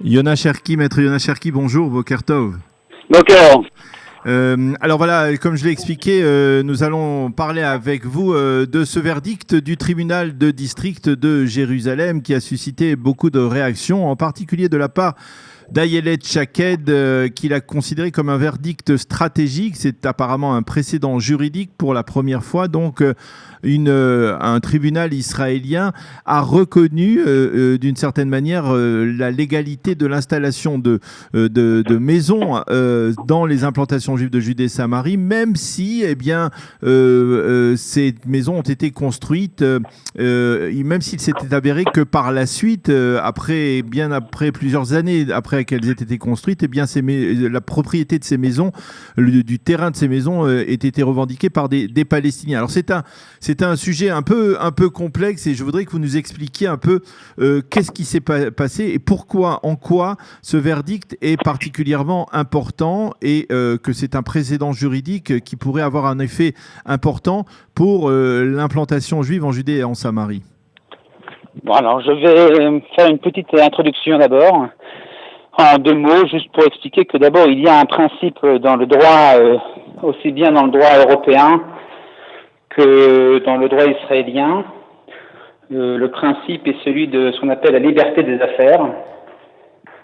Yona Cherki, maître Yona Cherki, bonjour, Boker Tov. D'accord. Alors voilà, comme je l'ai expliqué, nous allons parler avec vous de ce verdict du tribunal de district de Jérusalem qui a suscité beaucoup de réactions, en particulier de la part d'Ayelet Shaked, qui l'a considéré comme un verdict stratégique. C'est apparemment un précédent juridique pour la première fois. Donc, un tribunal israélien a reconnu d'une certaine manière la légalité de l'installation de maisons dans les implantations juives de Judée-Samarie, même si ces maisons ont été construites, même s'il s'était avéré que par la suite, bien après plusieurs années après qu'elles aient été construites, la propriété de ces maisons, du terrain de ces maisons ait été revendiquée par des Palestiniens. Alors c'est un sujet un peu complexe et je voudrais que vous nous expliquiez un peu qu'est-ce qui s'est passé et en quoi ce verdict est particulièrement important et que c'est un précédent juridique qui pourrait avoir un effet important pour l'implantation juive en Judée et en Samarie. Bon, alors je vais faire une petite introduction d'abord, en deux mots, juste pour expliquer que d'abord il y a un principe dans le droit, aussi bien dans le droit européen que dans le droit israélien. Le principe est celui de ce qu'on appelle la liberté des affaires,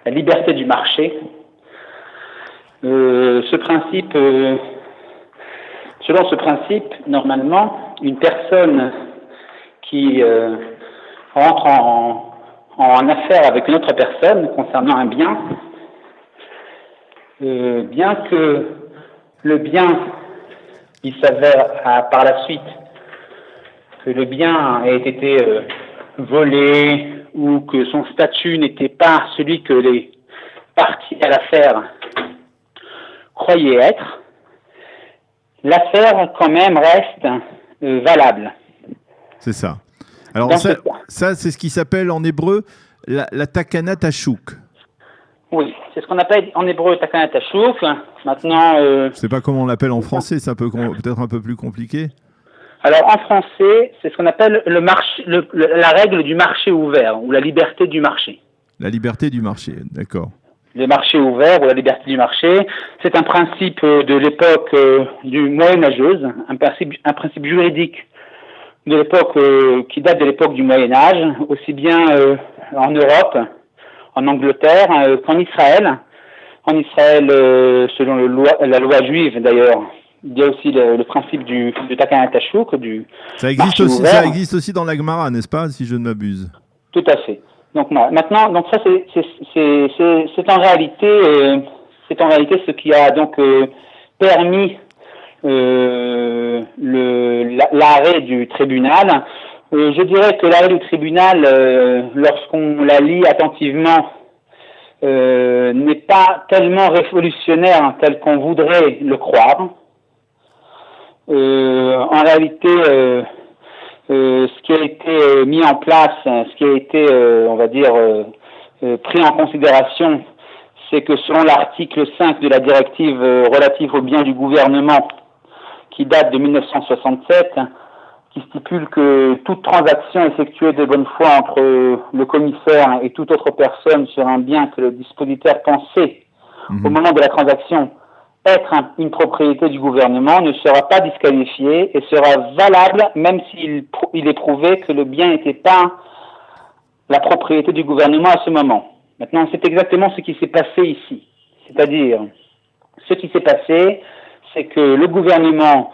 la liberté du marché. Selon ce principe, normalement, une personne qui rentre en affaire avec une autre personne concernant un bien, bien que le bien, il s'avère par la suite que le bien ait été volé ou que son statut n'était pas celui que les parties à l'affaire croyaient être, l'affaire quand même reste valable. C'est ça. Alors ça c'est ce qui s'appelle en hébreu la takana tashuk. Oui, c'est ce qu'on appelle en hébreu takana tashuk. Maintenant, je ne sais pas comment on l'appelle en français, c'est peut-être un peu plus compliqué. Alors en français, c'est ce qu'on appelle la règle du marché ouvert ou la liberté du marché. La liberté du marché, d'accord. Le marché ouvert ou la liberté du marché, c'est un principe de l'époque du moyenâgeuse, un principe juridique de l'époque qui date de l'époque du Moyen Âge, aussi bien en Europe, en Angleterre qu'en Israël. En Israël, selon la loi juive d'ailleurs, il y a aussi le principe du takana tashuk, du marché ouvert. Ça existe aussi dans la Gemara, n'est-ce pas, si je ne m'abuse? Tout à fait. Donc maintenant, donc ça c'est en réalité ce qui a donc permis l'arrêt du tribunal. Je dirais que l'arrêt du tribunal, lorsqu'on la lit attentivement, n'est pas tellement révolutionnaire tel qu'on voudrait le croire. En réalité, ce qui a été mis en place, ce qui a été, on va dire, pris en considération, c'est que selon l'article 5 de la directive relative aux biens du gouvernement, qui date de 1967, qui stipule que toute transaction effectuée de bonne foi entre le commissaire et toute autre personne sur un bien que le dispositeur pensait, au moment de la transaction, être une propriété du gouvernement, ne sera pas disqualifiée et sera valable même s'il est prouvé que le bien n'était pas la propriété du gouvernement à ce moment. Maintenant, c'est exactement ce qui s'est passé ici. C'est-à-dire, ce qui s'est passé, c'est que le gouvernement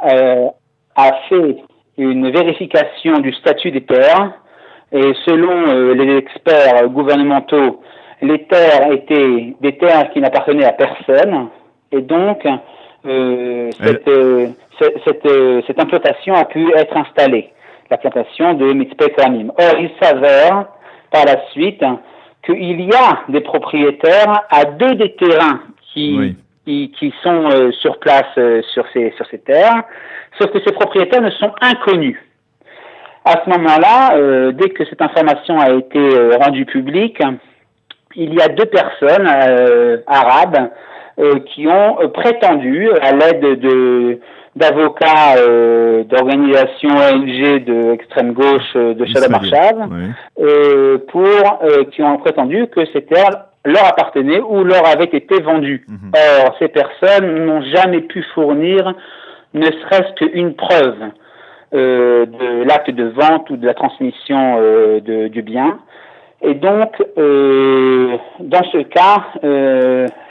a fait une vérification du statut des terres et selon les experts gouvernementaux, les terres étaient des terres qui n'appartenaient à personne et donc cette implantation a pu être installée, la plantation de Mitzpeh Kramim. Or, il s'avère par la suite qu'il y a des propriétaires à deux des terrains qui sont sur place sur ces terres, sauf que ces propriétaires ne sont inconnus. À ce moment-là, dès que cette information a été rendue publique, il y a deux personnes arabes qui ont prétendu, à l'aide d'avocats d'organisations ONG de extrême gauche de Shalom Arshav, qui ont prétendu que ces terres leur appartenaient ou leur avaient été vendues. Or, ces personnes n'ont jamais pu fournir ne serait-ce qu'une preuve de l'acte de vente ou de la transmission du bien. Et donc, dans ce cas,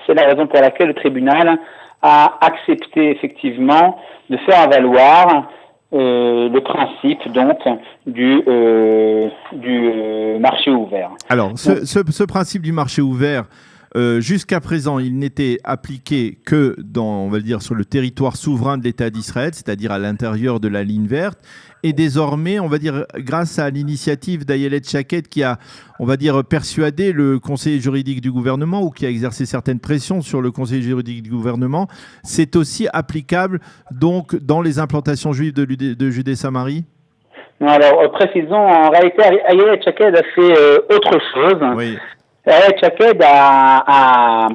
c'est la raison pour laquelle le tribunal a accepté effectivement de faire valoir le principe donc du marché ouvert. Alors, ce principe du marché ouvert, jusqu'à présent, il n'était appliqué que on va dire, sur le territoire souverain de l'État d'Israël, c'est-à-dire à l'intérieur de la ligne verte. Et désormais, on va dire, grâce à l'initiative d'Ayelet Shaked qui a, on va dire, persuadé le conseiller juridique du gouvernement ou qui a exercé certaines pressions sur le conseiller juridique du gouvernement, c'est aussi applicable donc dans les implantations juives de Judée-Samarie? Non, alors précisons, en réalité, Ayelet Shaked a fait autre chose. Oui. Ayelet Shaked a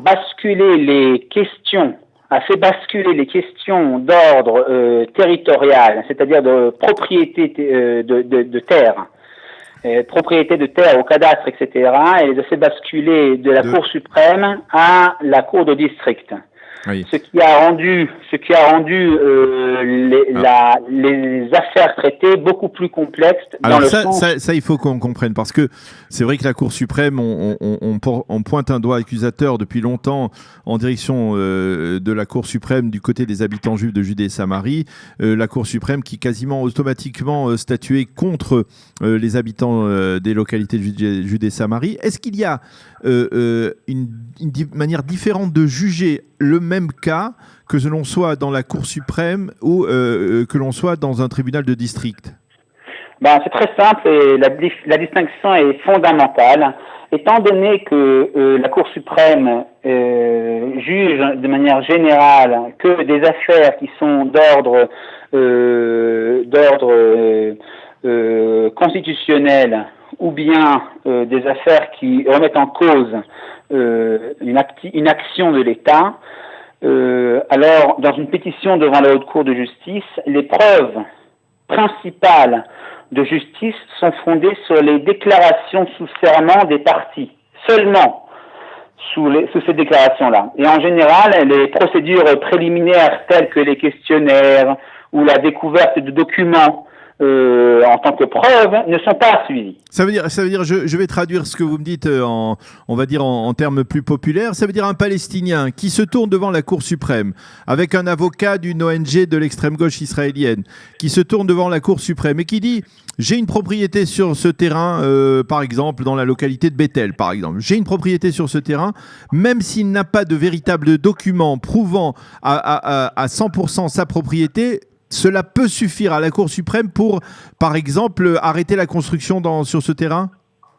fait basculer les questions d'ordre territorial, c'est-à-dire de propriété de terre, propriété de terre au cadastre, etc. Et les a fait basculer de la Cour suprême à la Cour de district. Oui. Ce qui a rendu les affaires traitées beaucoup plus complexes. Alors ça, il faut qu'on comprenne, parce que c'est vrai que la Cour suprême, on pointe un doigt accusateur depuis longtemps en direction de la Cour suprême du côté des habitants juifs de Judée et Samarie, la Cour suprême qui quasiment automatiquement statuait contre les habitants des localités de Judée et Samarie. Est-ce qu'il y a une manière différente de juger le même cas que l'on soit dans la Cour suprême ou que l'on soit dans un tribunal de district? C'est très simple et la distinction est fondamentale. Étant donné que la Cour suprême juge de manière générale que des affaires qui sont d'ordre constitutionnel ou bien des affaires qui remettent en cause une action de l'État, alors dans une pétition devant la Haute Cour de justice, les preuves principales de justice sont fondées sur les déclarations sous serment des parties, seulement sous ces déclarations-là. Et en général, les procédures préliminaires telles que les questionnaires ou la découverte de documents en tant que preuve ne sont pas suivies. Ça veut dire, je vais traduire ce que vous me dites on va dire en termes plus populaires. Ça veut dire un Palestinien qui se tourne devant la Cour suprême avec un avocat d'une ONG de l'extrême gauche israélienne qui se tourne devant la Cour suprême et qui dit: j'ai une propriété sur ce terrain, par exemple dans la localité de Bethel, par exemple. J'ai une propriété sur ce terrain, même s'il n'a pas de véritable document prouvant à 100% sa propriété. Cela peut suffire à la Cour suprême pour, par exemple, arrêter la construction sur ce terrain?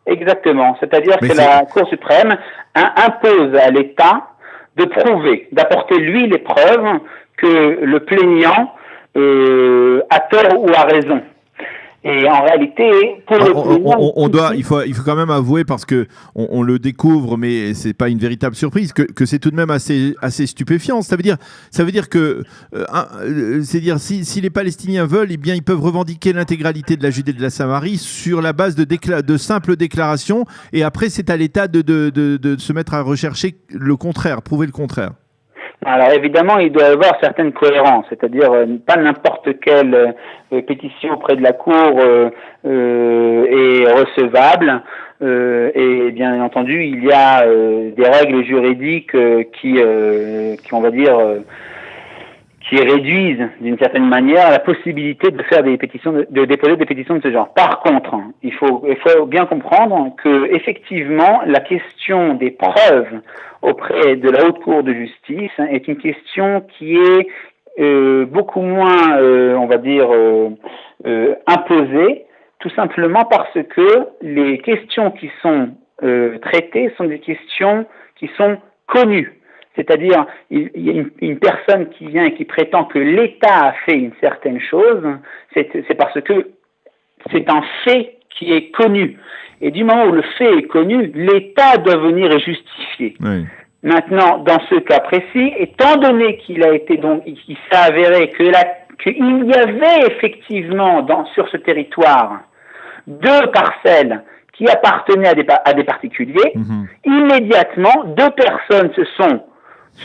Exactement. C'est-à-dire que la Cour suprême impose à l'État de prouver, d'apporter lui les preuves que le plaignant a tort ou a raison. Et en réalité, pour le plaignant, il faut quand même avouer, parce que on le découvre, mais c'est pas une véritable surprise, que c'est tout de même assez stupéfiant. Ça veut dire que, c'est-à-dire si les Palestiniens veulent, eh bien ils peuvent revendiquer l'intégralité de la Judée et de la Samarie sur la base de simples déclarations, et après c'est à l'État de se mettre à rechercher le contraire, prouver le contraire. Alors évidemment, il doit y avoir certaines cohérences, c'est-à-dire pas n'importe quelle pétition auprès de la Cour est recevable, et bien entendu, il y a des règles juridiques qui on va dire, qui réduisent d'une certaine manière la possibilité de faire des pétitions, de déposer des pétitions de ce genre. Par contre, il faut bien comprendre que effectivement, la question des preuves auprès de la Haute Cour de justice est une question qui est beaucoup moins, on va dire, imposée, tout simplement parce que les questions qui sont traitées sont des questions qui sont connues. C'est-à-dire, il y a une personne qui vient et qui prétend que l'État a fait une certaine chose, c'est parce que c'est un fait qui est connu. Et du moment où le fait est connu, l'État doit venir et justifier. Oui. Maintenant, dans ce cas précis, étant donné qu'il s'est avéré qu'il y avait effectivement sur ce territoire 2 parcelles qui appartenaient à des particuliers, immédiatement 2 personnes se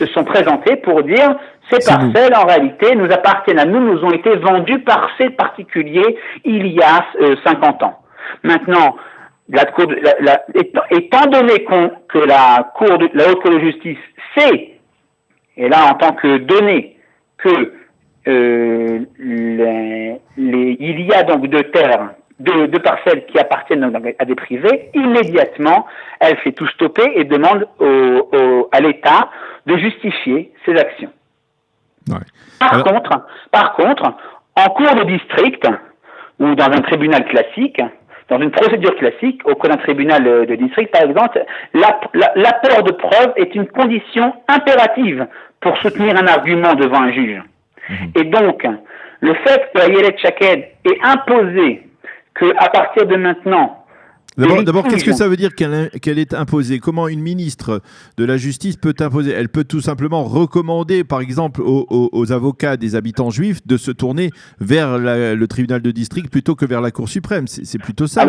sont présentées pour dire ces parcelles en réalité nous appartiennent à nous ont été vendues par ces particuliers il y a 50 ans. Maintenant, étant donné que la Haute Cour de justice sait, et là en tant que donné, que il y a donc 2 terres, 2 parcelles qui appartiennent à des privés, immédiatement, elle fait tout stopper et demande à l'État de justifier ses actions. Ouais. Par contre, en cour de district ou dans un tribunal classique, dans une procédure classique, au cours d'un tribunal de district, par exemple, l'apport de preuve est une condition impérative pour soutenir un argument devant un juge. Et donc, le fait que Ayelet Shaked ait imposé qu'à partir de maintenant... D'abord, qu'est-ce que ça veut dire qu'elle est imposée? Comment une ministre de la Justice peut imposer? Elle peut tout simplement recommander, par exemple, aux avocats des habitants juifs de se tourner vers le tribunal de district plutôt que vers la Cour suprême. C'est plutôt ça.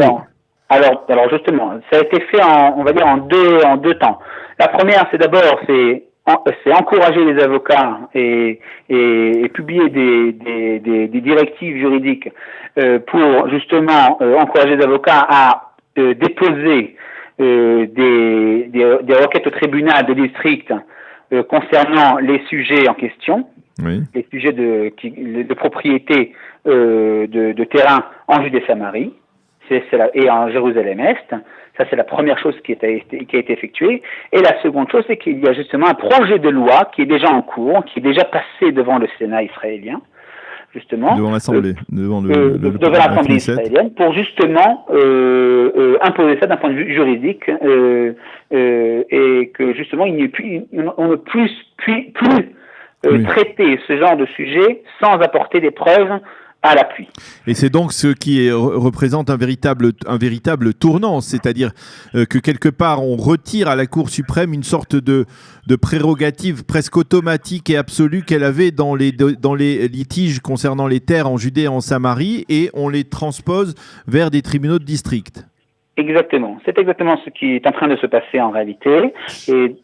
Alors justement, ça a été fait en deux temps. La première, c'est encourager les avocats et publier des directives juridiques pour justement encourager les avocats à déposer des requêtes au tribunal de district concernant les sujets en question, les sujets de propriété de terrain en Judée-Samarie et en Jérusalem-Est. Ça, c'est la première chose qui a été effectuée. Et la seconde chose, c'est qu'il y a justement un projet de loi qui est déjà en cours, qui est déjà passé devant le Sénat israélien, justement. Devant l'Assemblée. Devant l'Assemblée israélienne, pour justement imposer ça d'un point de vue juridique et que justement, on ne puisse plus traiter ce genre de sujet sans apporter des preuves à l'appui. Et c'est donc ce qui représente un véritable tournant, c'est-à-dire que quelque part on retire à la Cour suprême une sorte de prérogative presque automatique et absolue qu'elle avait dans les litiges concernant les terres en Judée et en Samarie, et on les transpose vers des tribunaux de district. Exactement. C'est exactement ce qui est en train de se passer en réalité. Et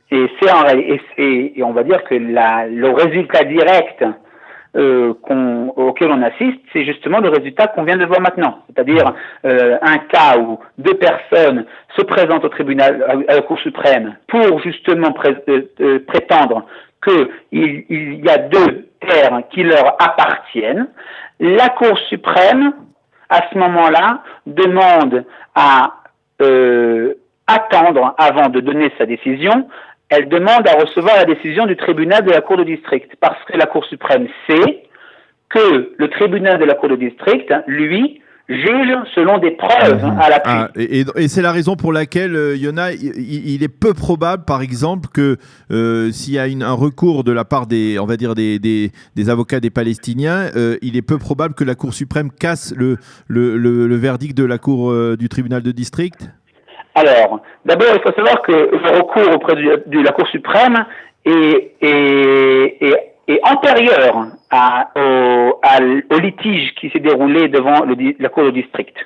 on va dire que le résultat direct auquel on assiste, c'est justement le résultat qu'on vient de voir maintenant. C'est-à-dire un cas où 2 personnes se présentent au tribunal, à la Cour suprême, pour justement prétendre qu'il y a 2 terres qui leur appartiennent. La Cour suprême, à ce moment-là, demande à attendre avant de donner sa décision. Elle demande à recevoir la décision du tribunal de la Cour de district, parce que la Cour suprême sait que le tribunal de la Cour de district, lui, juge selon des preuves à l'appui. Et c'est la raison pour laquelle, Yona, il est peu probable, par exemple, que s'il y a un recours de la part des avocats des Palestiniens, il est peu probable que la Cour suprême casse le verdict de la Cour du tribunal de district. Alors, d'abord, il faut savoir que le recours auprès de la Cour suprême est antérieur au litige qui s'est déroulé devant la Cour de district.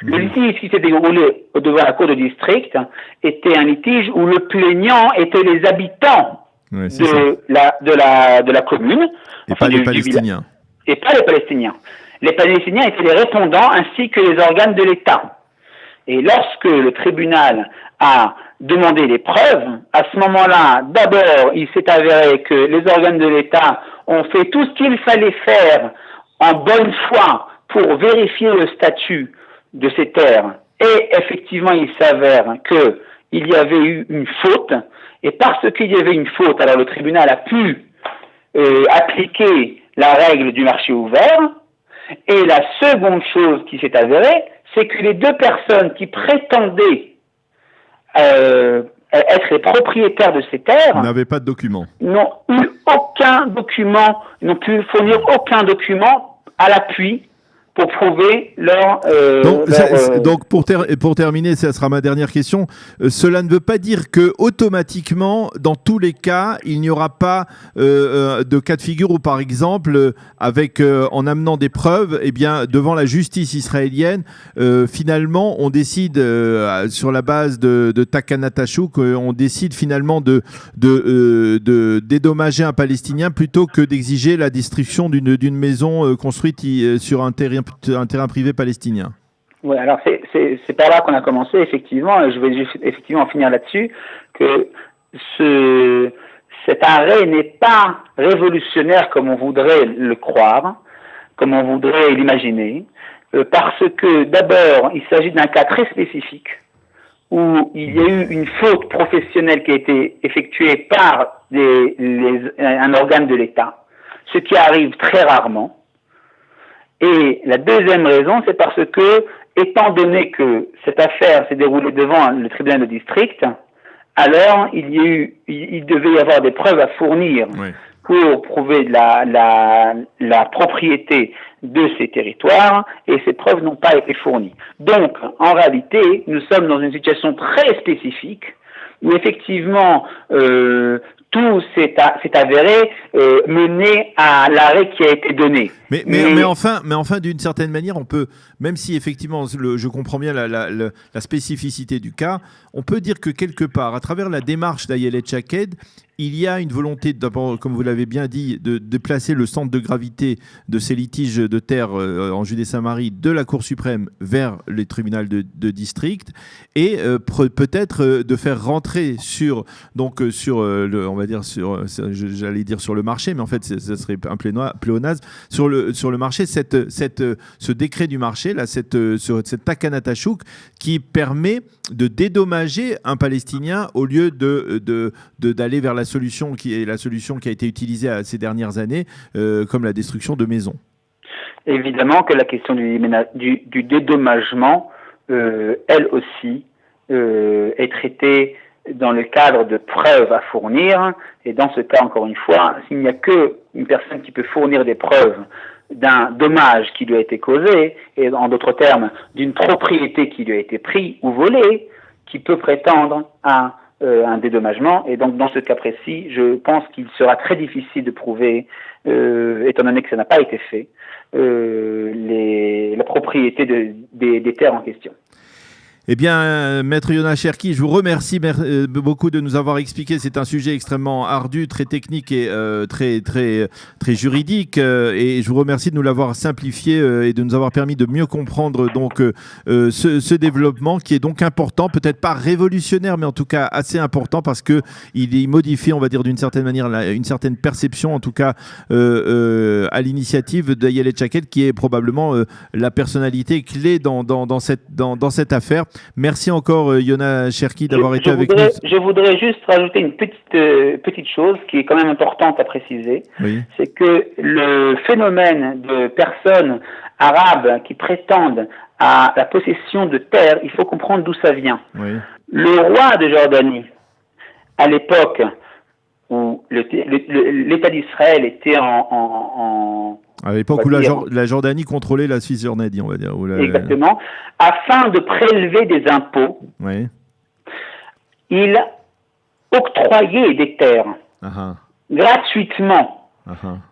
Le litige qui s'est déroulé devant la Cour de district était un litige où le plaignant était les habitants de la commune. Et pas les Palestiniens. Et pas les Palestiniens. Les Palestiniens étaient les répondants ainsi que les organes de l'État. Et lorsque le tribunal a demandé les preuves, à ce moment-là, d'abord, il s'est avéré que les organes de l'État ont fait tout ce qu'il fallait faire en bonne foi pour vérifier le statut de ces terres. Et effectivement, il s'avère qu'il y avait eu une faute. Et parce qu'il y avait une faute, alors le tribunal a pu appliquer la règle du marché ouvert. Et la seconde chose qui s'est avérée, c'est que les 2 personnes qui prétendaient être les propriétaires de ces terres n'avaient pas de document. N'ont eu aucun document, n'ont pu fournir aucun document à l'appui pour prouver leur... Donc pour terminer, ça sera ma dernière question, cela ne veut pas dire que automatiquement, dans tous les cas, il n'y aura pas de cas de figure où, par exemple, en amenant des preuves, eh bien, devant la justice israélienne, finalement, on décide, sur la base de Takanatashouk, on décide finalement de dédommager un Palestinien plutôt que d'exiger la destruction d'une maison construite sur un terrain privé palestinien. Oui, alors c'est par là qu'on a commencé, effectivement, et je vais juste effectivement finir là-dessus, que cet arrêt n'est pas révolutionnaire comme on voudrait le croire, comme on voudrait l'imaginer, parce que d'abord, il s'agit d'un cas très spécifique, où il y a eu une faute professionnelle qui a été effectuée par un organe de l'État, ce qui arrive très rarement. Et la deuxième raison, c'est parce que, étant donné que cette affaire s'est déroulée devant le tribunal de district, alors il devait y avoir des preuves à fournir pour prouver la propriété de ces territoires, et ces preuves n'ont pas été fournies. Donc, en réalité, nous sommes dans une situation très spécifique où effectivement tout s'est avéré mené à l'arrêt qui a été donné. Mais enfin, d'une certaine manière, on peut, même si effectivement, je comprends bien la spécificité du cas, on peut dire que quelque part, à travers la démarche d'Ayelet Shaked, il y a une volonté, d'abord, comme vous l'avez bien dit, de déplacer le centre de gravité de ces litiges de terre en Judée-Samarie de la Cour suprême vers les tribunaux de district, et peut-être de faire rentrer sur le marché, mais en fait, ça serait un pléonasme, sur le marché, ce décret du marché, là, cette Takanatashouk, qui permet de dédommager un Palestinien au lieu d'aller vers la solution qui a été utilisée ces dernières années, comme la destruction de maisons. Évidemment que la question du dédommagement, elle aussi, est traitée dans le cadre de preuves à fournir, et dans ce cas, encore une fois, s'il n'y a qu'une personne qui peut fournir des preuves d'un dommage qui lui a été causé, et en d'autres termes, d'une propriété qui lui a été prise ou volée, qui peut prétendre à un dédommagement. Et donc, dans ce cas précis, je pense qu'il sera très difficile de prouver, étant donné que ça n'a pas été fait, la propriété des terres en question. Eh bien, Maître Yona Cherki, je vous remercie beaucoup de nous avoir expliqué. C'est un sujet extrêmement ardu, très technique et très, très, très juridique. Et je vous remercie de nous l'avoir simplifié et de nous avoir permis de mieux comprendre donc ce développement qui est donc important, peut-être pas révolutionnaire, mais en tout cas assez important parce que il modifie, on va dire d'une certaine manière, une certaine perception, en tout cas à l'initiative d'Ayelet Shaked, qui est probablement la personnalité clé dans cette affaire. Merci encore Yona Cherki d'avoir été avec nous. Je voudrais juste rajouter une petite chose qui est quand même importante à préciser. Oui. C'est que le phénomène de personnes arabes qui prétendent à la possession de terres, il faut comprendre d'où ça vient. Oui. Le roi de Jordanie, à l'époque où l'État d'Israël était à l'époque où la Jordanie contrôlait la Cisjordanie, on va dire. Exactement. Afin de prélever des impôts, oui. Il octroyait des terres gratuitement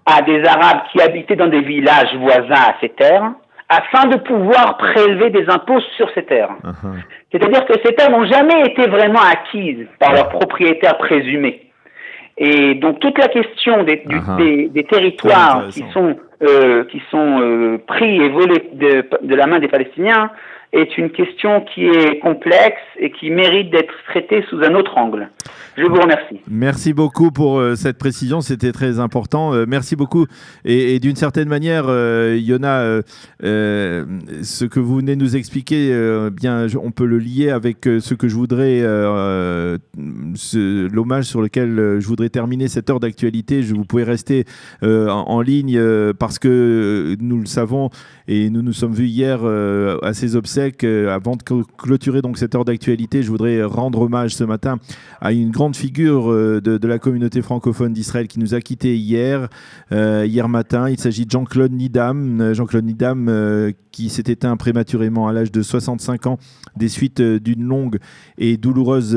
à des Arabes qui habitaient dans des villages voisins à ces terres, afin de pouvoir prélever des impôts sur ces terres. C'est-à-dire que ces terres n'ont jamais été vraiment acquises par leurs propriétaires présumés. Et donc toute la question des territoires qui sont pris et volés de la main des Palestiniens est une question qui est complexe et qui mérite d'être traitée sous un autre angle. Je vous remercie. Merci beaucoup pour cette précision, c'était très important. Merci beaucoup. Et d'une certaine manière, Yona, ce que vous venez de nous expliquer, on peut le lier avec ce que je voudrais l'hommage sur lequel je voudrais terminer cette heure d'actualité. Vous pouvez rester en ligne parce que nous le savons et nous nous sommes vus hier à ses obsèques. Avant de clôturer donc cette heure d'actualité, je voudrais rendre hommage ce matin à une grande figure de la communauté francophone d'Israël qui nous a quittés hier matin. Il s'agit de Jean-Claude Nidam. Jean-Claude Nidam qui s'est éteint prématurément à l'âge de 65 ans des suites d'une longue et douloureuse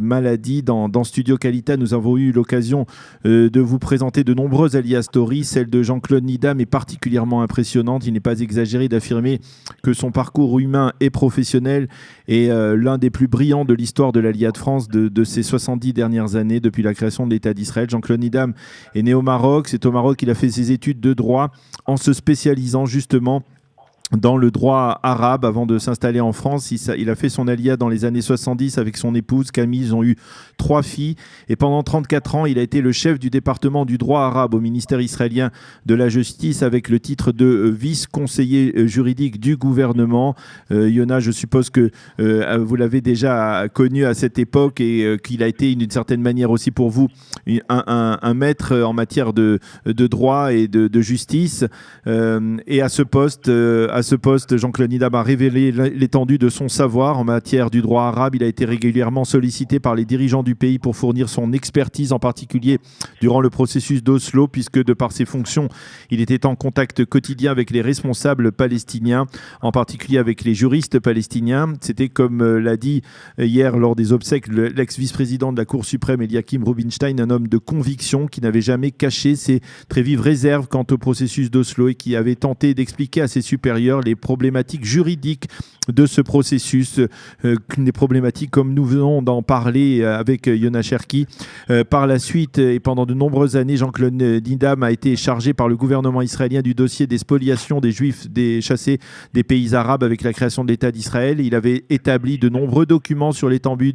maladie. Dans Studio Kalita, nous avons eu l'occasion de vous présenter de nombreuses alias stories. Celle de Jean-Claude Nidam est particulièrement impressionnante. Il n'est pas exagéré d'affirmer que son parcours humain et professionnel est l'un des plus brillants de l'histoire de l'Aliyah de France de ces 70 dernières années, depuis la création de l'État d'Israël. Jean-Claude Nidam est né au Maroc. C'est au Maroc qu'il a fait ses études de droit en se spécialisant justement dans le droit arabe avant de s'installer en France. Il a fait son aliyah dans les années 70 avec son épouse Camille. Ils ont eu 3 filles et pendant 34 ans, il a été le chef du département du droit arabe au ministère israélien de la Justice avec le titre de vice-conseiller juridique du gouvernement. Yona, je suppose que vous l'avez déjà connu à cette époque et qu'il a été d'une certaine manière aussi pour vous un maître en matière de droit et de justice. Et à ce poste, Jean-Claude Nidam a révélé l'étendue de son savoir en matière du droit arabe. Il a été régulièrement sollicité par les dirigeants du pays pour fournir son expertise, en particulier durant le processus d'Oslo, puisque de par ses fonctions, il était en contact quotidien avec les responsables palestiniens, en particulier avec les juristes palestiniens. C'était, comme l'a dit hier lors des obsèques l'ex-vice-président de la Cour suprême, Eliakim Rubinstein, un homme de conviction qui n'avait jamais caché ses très vives réserves quant au processus d'Oslo et qui avait tenté d'expliquer à ses supérieurs les problématiques juridiques de ce processus, des problématiques comme nous venons d'en parler avec Yona Cherki. Par la suite et pendant de nombreuses années, Jean-Claude Nidam a été chargé par le gouvernement israélien du dossier des spoliations des Juifs chassés des pays arabes avec la création de l'État d'Israël. Il avait établi de nombreux documents sur l'étendue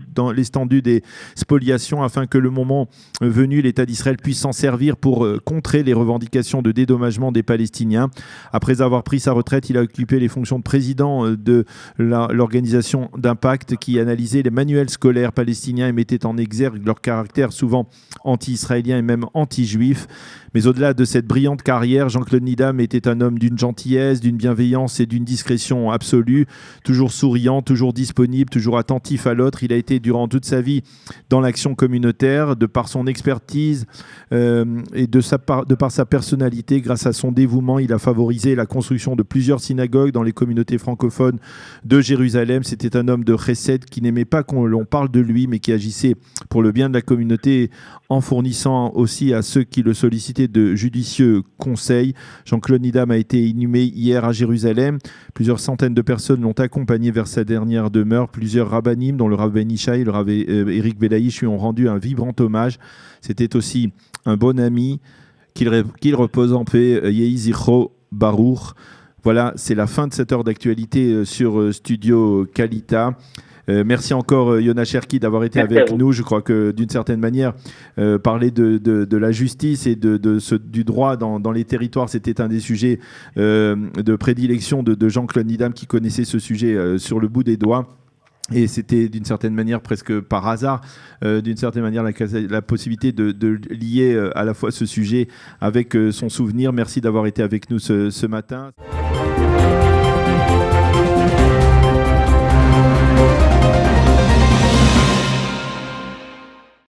des spoliations afin que le moment venu, l'État d'Israël puisse s'en servir pour contrer les revendications de dédommagement des Palestiniens. Après avoir pris sa retraite, il a occupé les fonctions de président de l'organisation d'Impact qui analysait les manuels scolaires palestiniens et mettait en exergue leur caractère souvent anti-israélien et même anti-juif. Mais au-delà de cette brillante carrière, Jean-Claude Nidam était un homme d'une gentillesse, d'une bienveillance et d'une discrétion absolue, toujours souriant, toujours disponible, toujours attentif à l'autre. Il a été durant toute sa vie dans l'action communautaire, de par son expertise et de par sa personnalité. Grâce à son dévouement, il a favorisé la construction de plusieurs synagogues dans les communautés francophones de Jérusalem. C'était un homme de chesed qui n'aimait pas qu'on parle de lui, mais qui agissait pour le bien de la communauté en fournissant aussi à ceux qui le sollicitaient de judicieux conseils. Jean-Claude Nidam a été inhumé hier à Jérusalem. Plusieurs centaines de personnes l'ont accompagné vers sa dernière demeure. Plusieurs rabbinim, dont le rabbin Ishaï et le rabbin Eric Belaïch, lui ont rendu un vibrant hommage. C'était aussi un bon ami. Qu'il repose en paix. Yehi Zichro Baruch. Voilà, c'est la fin de cette heure d'actualité sur Studio Kalita. Merci encore Yona Cherki d'avoir été avec nous. Je crois que d'une certaine manière, parler de la justice et du droit dans les territoires, c'était un des sujets de prédilection de Jean-Claude Nidam qui connaissait ce sujet sur le bout des doigts. Et c'était d'une certaine manière presque par hasard, d'une certaine manière la possibilité de lier à la fois ce sujet avec son souvenir. Merci d'avoir été avec nous ce matin.